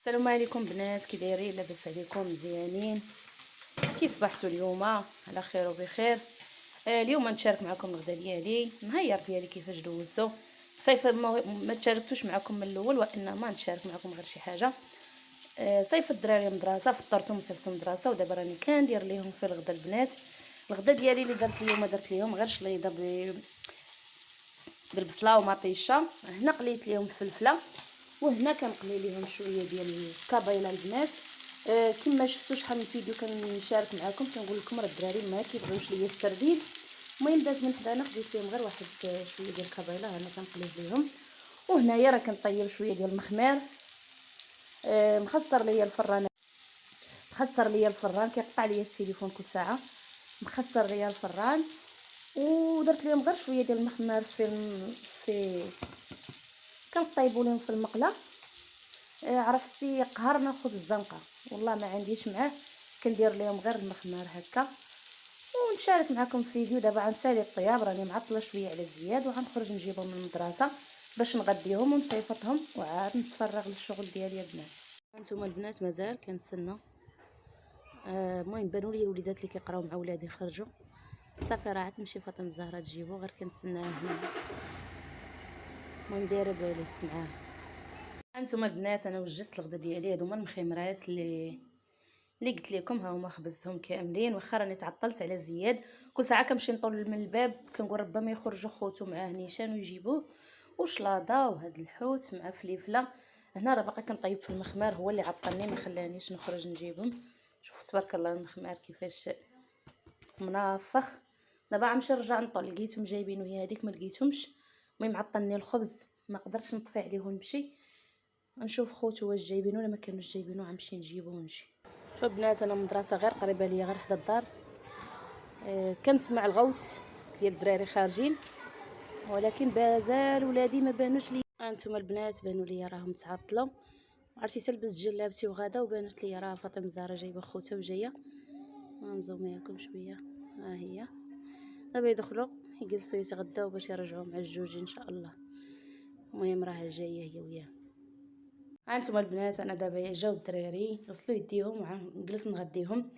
السلام عليكم بنات، كي دايرين؟ لاباس عليكم؟ مزيانين؟ كي صبحتوا اليوم؟ على خير وبخير. اليوم نشارك معكم الغدا ديالي، النهار ديالي كيفاش دوزتو. صيف ما تشاركتوش معكم من الاول، وانما نشارك معكم غير شي حاجه. صيف الدراري مدرسه، فطرتهم وصيفطهم مدرسه، ودابا راني كندير ليهم في الغدا البنات. الغدا ديالي اللي درت ليهم غير شليضه بالبصله ومطيشه. هنا قليت ليهم الفلفله، وهنا كنقلي ليهم شويه ديال الكابيله البنات. كما شفتوا شحال من فيديو كنشارك معكم كنقول لكم راه الدراري ما كيبغيوش ليا السردين. المهم داز من حدانا خديت لهم غير واحد شويه ديال الكابيله، هنا كنقليه ليهم. وهنايا راه كنطيب شويه ديال المخمار. مخسر ليا الفران كيقطع ليا التليفون كل ساعه. مخسر ليا الفران، ودرت لهم غير شويه ديال المخمار في كنطيبوا لهم في المقله. عرفتي قهرنا خبز الزنقه، والله ما عنديش معاه، كندير لهم غير المخمار هكا. ونشارك معكم فيديو. دابا غنسالي الطياب، راني معطله شويه على الزياد، وغنخرج نجيبهم من المدرسه باش نغديهم ونصيفطهم، وعاد نتفرغ للشغل ديالي يا بنات. هانتوما البنات مازال كنتسنى. المهم بانوا لي الوليدات اللي كيقراو مع ولادي خرجوا صافي، راه تمشي فاطمه الزهراء تجيبو، غير كنتسناها هنا. المهم دايره بالي معاه. هانتوما البنات انا وجدت الغدا ديالي، هادوما المخمرات اللي قلت لكم، ها هما خبزتهم كاملين. واخا راني تعطلت على زياد، كل ساعه كنمشي نطل من الباب كنقول ربما يخرجوا خوتو معاه نيشان ويجيبوه، وشلاضه وهاد الحوت مع فليفله. هنا راه باقا كنطيب في المخمار، هو اللي عطلني ما خلانيش نخرج نجيبهم. شوفوا تبارك الله المخمار كيفاش منافخ. دابا غنمشي نرجع نطل، لقيتهم جايبين وهي هذيك ما لقيتهمش. المهم عطلني الخبز، ما قدرتش نطفي عليه ونمشي نشوف خوتو واش جايبينو، ولا ما كانوش جايبينو غنمشي نجيبو ونجي. شوف بنات انا المدرسه غير قريبه ليا، غير حدا الدار. كنسمع الغوت ديال الدراري خارجين، ولكن بازال ولادي ما بانوش لي. انتم البنات بانوا لي راهم تعطلوا، عرفتي تلبس جلابتي وغدا، وبانت لي راه فاطمه الزهراء جايبه خوتها وجايه. غنزومي لكم شويه، ها هي. دابا يدخلوا يجلسوا يتغداو باش يرجعوا مع الجوج ان شاء الله. المهم راه جايه هي وياه. هانتوما البنات انا دابا جاو الدراري غسلوا يديهم ونجلس نغديهم.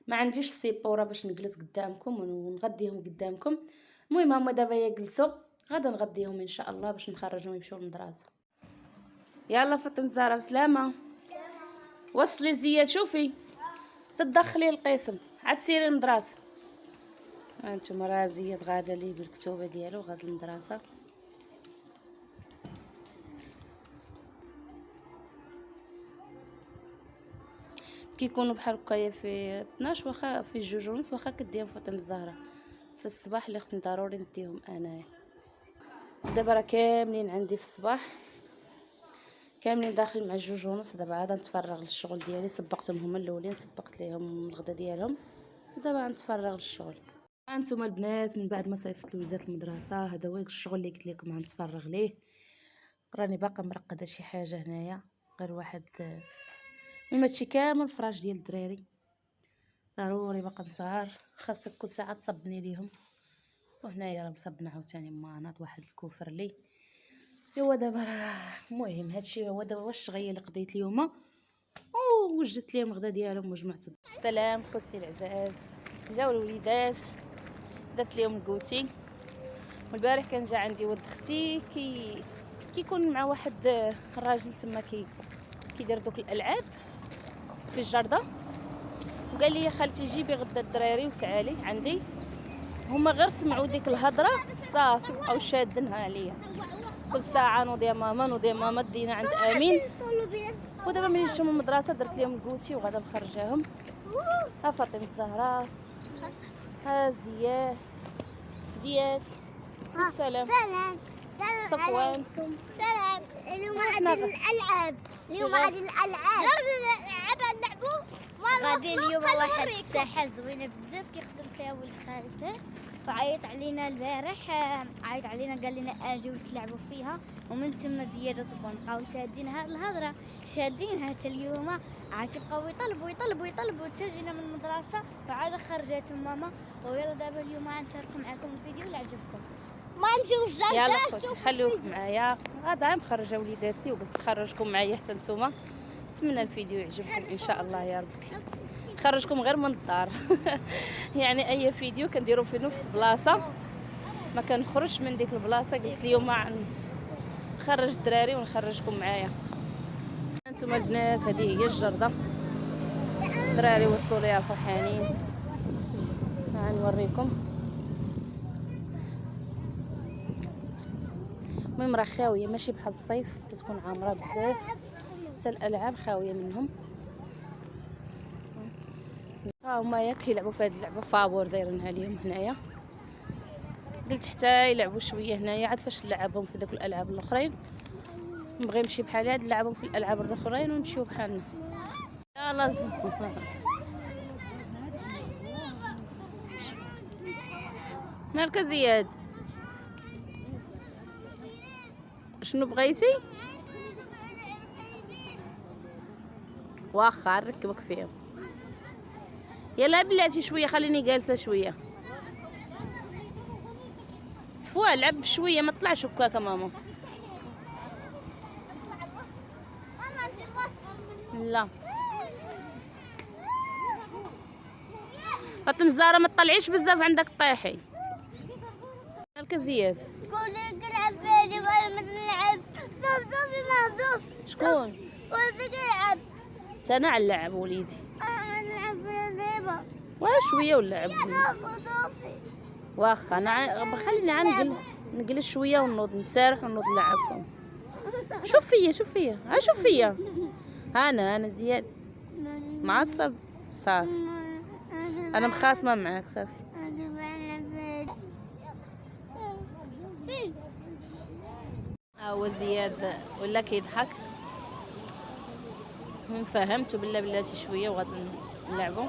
ما عنديش السيبوره باش نجلس قدامكم ونغديهم قدامكم. المهم هما دابا يجلسوا، غدا نغديهم ان شاء الله باش نخرجهم يمشيو للمدرسه. يلا فاطمه الزهراء بسلامه. وصلي زياد، شوفي تدخلي القسم عاد سيري المدرسه. هانتوما راه زياد غادا ليه بالكتوبه ديالو، غاد المدرسه. كيكونوا بحال هكايا في 12 واخا في 2:30 واخا كديهم فاطمه الزهراء في الصباح اللي خصني ضروري نديهم انايا. دابا راه كاملين عندي في الصباح، كاملين داخلين مع 2:30. دابا عاد نتفرغ للشغل ديالي، سبقتهم هما الاولين، سبقت ليهم الغدا ديالهم، دابا غنتفرغ للشغل. هانتوما البنات من بعد ما صيفط الوليدات المدرسه، هذا هو الشغل اللي قلت لكم غنتفرغ ليه. راني باقا مرقده شي حاجه هنايا، غير واحد المهم هادشي كامل فراش ديال الدراري ضروري باقا نسهر، خاصك كل ساعه تصبني ليهم. وهنايا راه مصبنا عاوتاني ماناط واحد الكوفر لي. ايوا دابا راه المهم هادشي هو دابا واش الشغيه اللي قضيت اليوم، ووجدت ليهم الغدا ديالهم مجموعه. سلام خوتي العزاز، جاو الوليدات درت ليهم الكوتي. والبارح كان جا عندي ولد اختي كيكون مع واحد الراجل تما كيدير دوك الالعاب في الجرده، وقال لي يا خالتي جيبي غدا الدراري وتعالي عندي. هما غير سمعوا ديك الهضره صافي بقاو شادينها عليا، كل ساعه نوض يا ماما نوض يا ماما، دينا عند امين. ودابا ملي جيتو من المدرسه درت لهم الكوتي وغادا مخرجاهم. ها فاطمه الزهراء، ها زياد السلام. سلام صفوان سلام. اليوم غادي الالعاب، اليوم غادي الالعاب غير نلعبوا. غادي اليوم واحد الساحه زوينه بزاف كيخدم فيها ولد خالته، فعيط علينا البارح، عيط علينا قال لنا اجيو تلعبوا فيها. ومن تما زياد وصفوان بقاو شادين هاد الهضره، شادينها حتى اليوم عاد تبقاو يطلبوا حتى جينا من المدرسه وعاد خرجاتهم ماما. ويلا دابا اليوم غنشارك معكم الفيديو اللي عجبكم. ما نمشيو الجردة. يلا خوتي خليوكم معايا، غادا مخرجه وليداتي وقلت نخرجكم معايا حتى نتوما. نتمنى الفيديو يعجبكم ان شاء الله يا رب، خرجكم غير من الدار. يعني اي فيديو كنديرو في نفس البلاصه، ما كنخرجش من ديك البلاصه. قلت اليوم نخرج الدراري ونخرجكم معايا. انتم البنات هذه هي الجرده، الدراري وصلوا ليها فرحانين. نوريكم. المهم راه خاويه، ماشي بحال الصيف كتكون عامره بزاف، حتى الالعاب خاويه منهم. ها هما ياك يلعبوا في هذه اللعبه فابور دايرينها اليوم هنايا. قلت حتى يلعبوا شويه هنايا عاد فاش نلعبهم في داك الالعاب الاخرين. نبغي نمشي بحالي عاد نلعبهم في الالعاب الاخرين ونمشيو بحالنا. يلا مالك زياد؟ شنو بغيتي؟ واخا نركبك فيهم. يلا بلاتي شويه خليني جالسه شويه. صفوه لعب شويه ما طلعش هكاكا ماما. لا فاطمه الزهراء ما تطلعيش بزاف عندك طيحي. مالك زياد؟ قولي نلعب فيديو ما نلعب. ضوفي ما ضوف. شكون؟ ولدي يلعب. انا على وليدي. نلعب فيديو. شويه ونلعب. ضوفي. واخا انا خليني نجلس شويه ونوض نسارح ونوض نلعبكم. شوف فيا شوف فيا شوف فيا. انا زياد معصب صافي، انا مخاصمه معاك صافي. هو زياد ولا كيضحك. فهمتو بلا بلاتي شويه وغادي نلعبوا.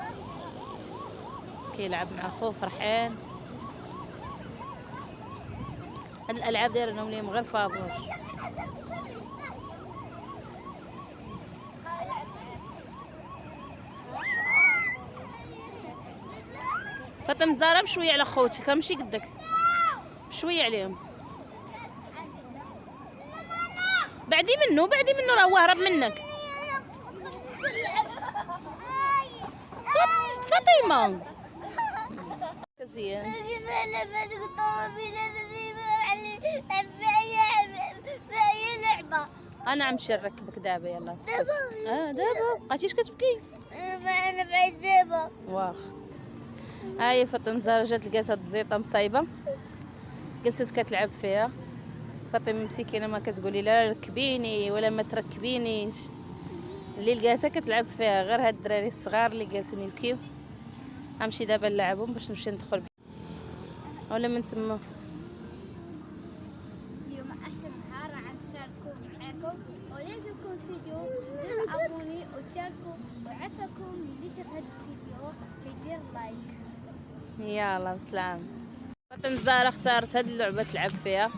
كيلعب مع خوه فرحان. هاد الالعاب دايرينهم ليهم غير فابور. فاطمه زهراء بشويه على خوتك، امشي قدك بشويه عليهم. بعدي منه راه هو هرب منك. فاطمه زين انا عم نركبك دابا. يلا دابا بقيتيش كتبكي. انا بعيد دابا. واخ هاي فاطمه زهراء جات لقات هاد الزيطه مصايبه، جلست كتلعب فيها. فاطمه مسكينه ما كتقولي لا ركبيني ولا ما تركبينيش، اللي لقاتها كتلعب فيها. غير هاد الدراري الصغار اللي جالسين يبكيو. غنمشي دابا نلعبهم باش نمشي ندخل ولا من تما. اليوم احسن نهار غنشاركو معاكم، ولا يعجبكم الفيديو ديروا ابوني وتشاركوا، وعافاكم اللي شاف هذا الفيديو يدير لايك. يلا بسلام. فاطمه الزهراء اختارت هاد اللعبه تلعب فيها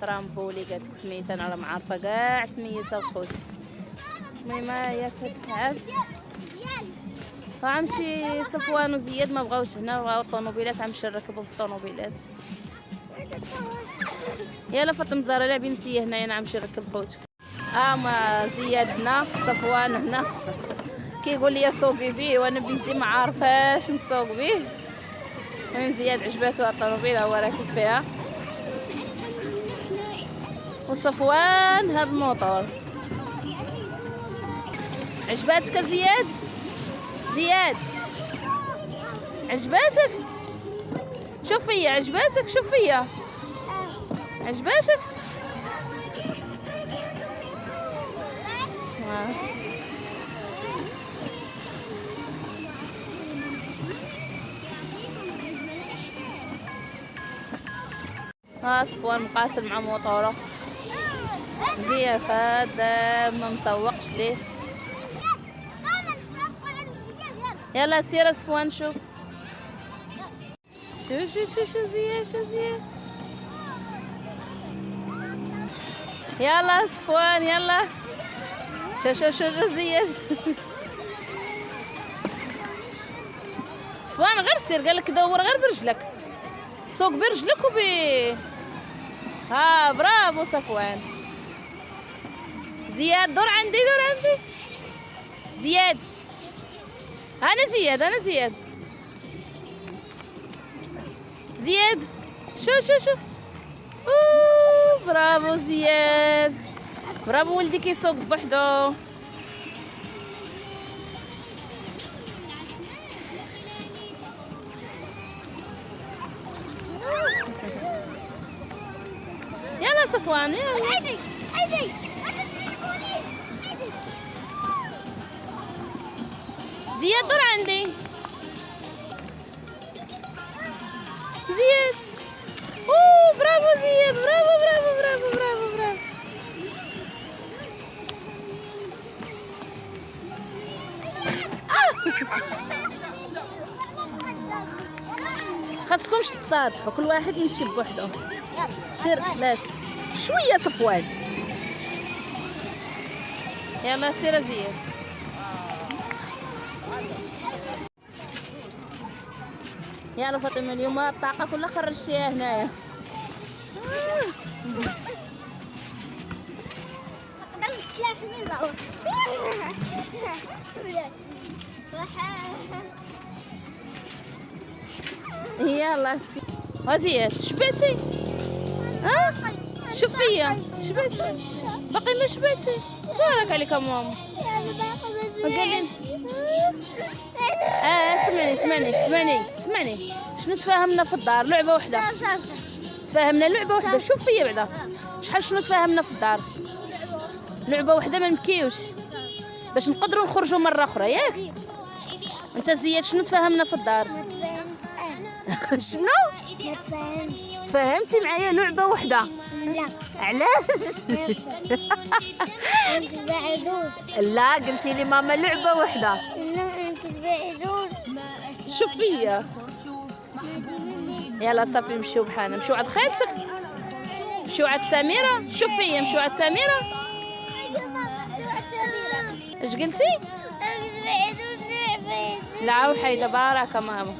ترامبولي. قالت لك سميتها انا راه ما عارفه كاع سميتها خوتي. المهم هي كتلعب. غنمشي صفوان وزياد ما بغاوش هنا، بغاو الطوموبيلات. غنمشي نركبهم في الطوموبيلات. يلا فاطمه الزهراء لعبي نتيا هنايا، انا غنمشي نركب خوتك. ما زياد هنا صفوان هنا كيقول لي سوقي بيه وانا بنتي ما عارفاش نسوق بيه. المهم زياد عجباتو الطوموبيل هو راكب فيها، وصفوان هاد الموطور. عجباتك زياد؟ عجباتك؟ شوف فيا عجباتك؟ شوف فيا عجباتك؟ صفوان مقاسل مع موطوره. زياد خدام ما مسوقش ليه. يلا سير صفوان شوف شو زياد. يلا صفوان يلا شو زياد. صفوان غير سير، قالك دور غير برجلك، سوق برجلك برافو صفوان. زياد دور عندي دور عندي. زياد انا زياد انا زياد. زياد شو اوه برافو زياد، برافو ولدي كيسوق بوحدو. يلا صفوان يلا. هيدي زياد دور عندي. زياد اوه برافو زياد، برافو برافو برافو برافو برافو. خاصكمش تصادحوا، كل واحد يمشي بوحدو. سير لا شويه صفوان. يلا سير زياد. يلا فاطمه اليوم الطاقه كلها خرجتيها هنايا. يلا زياد شبعتي؟ ها شوف فيا شبعتي؟ باقي ما شبعتي؟ بارك عليك ماما. قال لي اسمعني شنو تفاهمنا في الدار؟ لعبه وحده تفاهمنا، لعبه وحده. شوف فيا بعدا شحال شنو تفاهمنا في الدار. لعبه وحده ما نبكيوش باش نقدروا نخرجوا مره اخرى ياك. انت زياد شنو تفاهمنا في الدار؟ شنو تفاهمتي معايا؟ لعبه وحده. لا علاش؟ لا قلتي لي ماما لعبه وحده. شوف فيا. يلا صافي نمشيو بحالنا، نمشيو عند خالتك، نمشيو عند سميره. شوف فيا نمشيو عند سميره. اش قلتي؟ لا وحيده بارك ماما.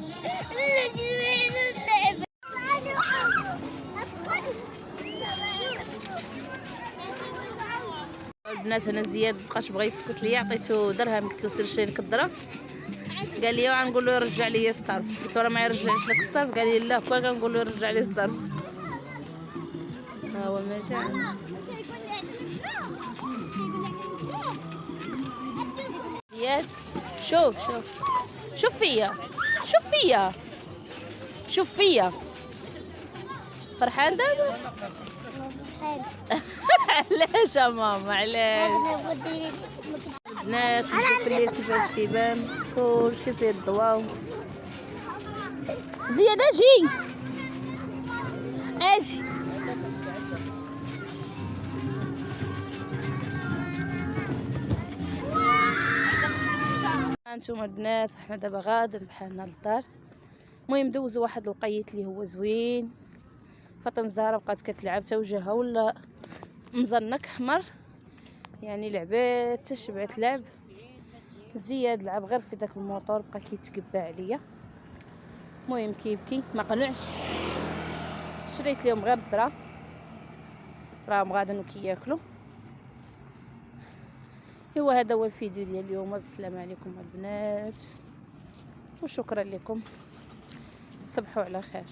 البنات انا زياد مبقاش بغى يسكت ليا، عطيتو درهم قلت له سير شري لك الدرهم، قال لي غنقول له يرجع لي الصرف. قلت له راه ما يرجعش لك الصرف، قال لي لا كون كنقول له يرجع لي الصرف. ها هو ما جا. زياد شوف فيا فرحان دابا. علاش يا ماما علاش؟ البنات نشوف الليل كيفاش كيبان كلشي فيه الضواو. زياد اجي هانتوما البنات حنا دابا غادي بحالنا للدار. المهم دوزو واحد الوقيت اللي هو زوين. فاطمه الزهراء بقات كتلعب تا وجهها ولا مزنك احمر، يعني لعبات تشبعت لعب. زياد لعب غير في داك الموطور بقى كيتكبى عليا. المهم كيبكي ما قنعش، شريت لهم غير الذره راهم غاديين كياكلوا. هذا هو الفيديو ديال اليوم. بالسلامه عليكم البنات وشكرا لكم، تصبحوا على خير.